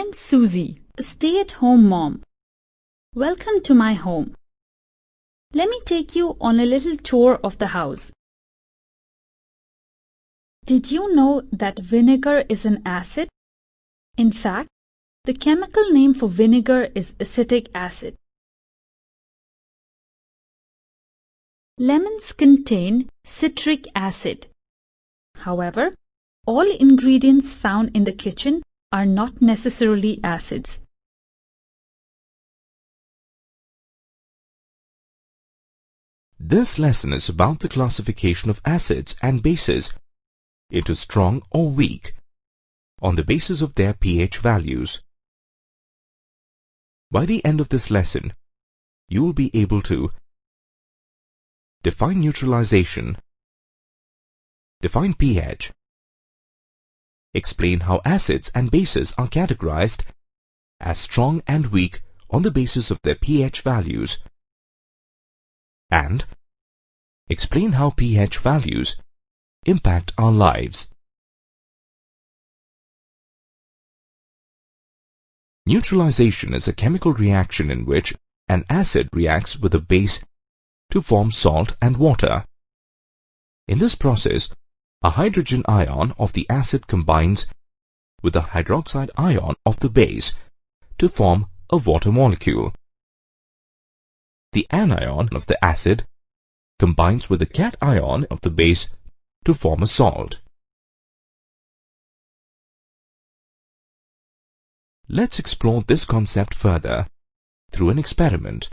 I'm Susie, a stay-at-home mom. Welcome to my home. Let me take you on a little tour of the house. Did you know that vinegar is an acid? In fact, the chemical name for vinegar is acetic acid. Lemons contain citric acid. However, all ingredients found in the kitchen are not necessarily acids. This lesson is about the classification of acids and bases into strong or weak on the basis of their pH values. By the end of this lesson, you will be able to define neutralization, define pH, explain how acids and bases are categorized as strong and weak on the basis of their pH values, and explain how pH values impact our lives. Neutralization is a chemical reaction in which an acid reacts with a base to form salt and water. In this process, a hydrogen ion of the acid combines with the hydroxide ion of the base to form a water molecule. The anion of the acid combines with the cation of the base to form a salt. Let's explore this concept further through an experiment.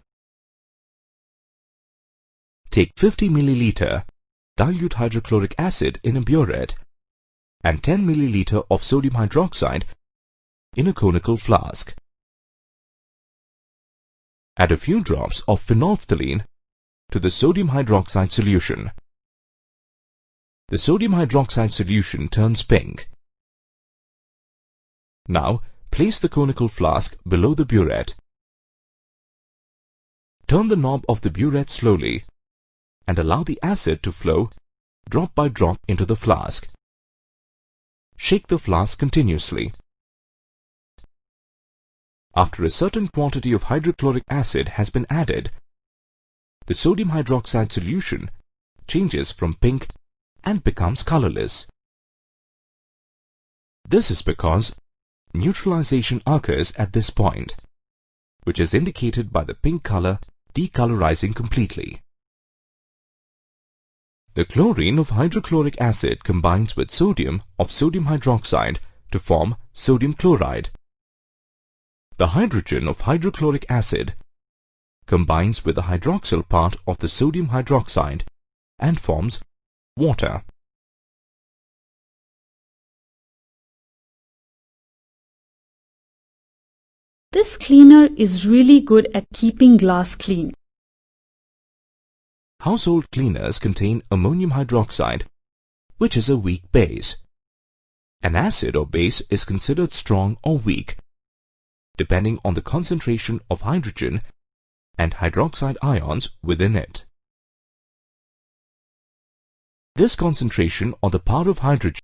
Take 50 milliliter dilute hydrochloric acid in a burette and 10 milliliter of sodium hydroxide in a conical flask. Add a few drops of phenolphthalein to the sodium hydroxide solution. The sodium hydroxide solution turns pink. Now, place the conical flask below the burette. Turn the knob of the burette slowly and allow the acid to flow drop by drop into the flask. Shake the flask continuously. After a certain quantity of hydrochloric acid has been added, the sodium hydroxide solution changes from pink and becomes colorless. This is because neutralization occurs at this point, which is indicated by the pink color decolorizing completely. The chlorine of hydrochloric acid combines with sodium of sodium hydroxide to form sodium chloride. The hydrogen of hydrochloric acid combines with the hydroxyl part of the sodium hydroxide and forms water. This cleaner is really good at keeping glass clean. Household cleaners contain ammonium hydroxide, which is a weak base. An acid or base is considered strong or weak, depending on the concentration of hydrogen and hydroxide ions within it. This concentration or the part of hydrogen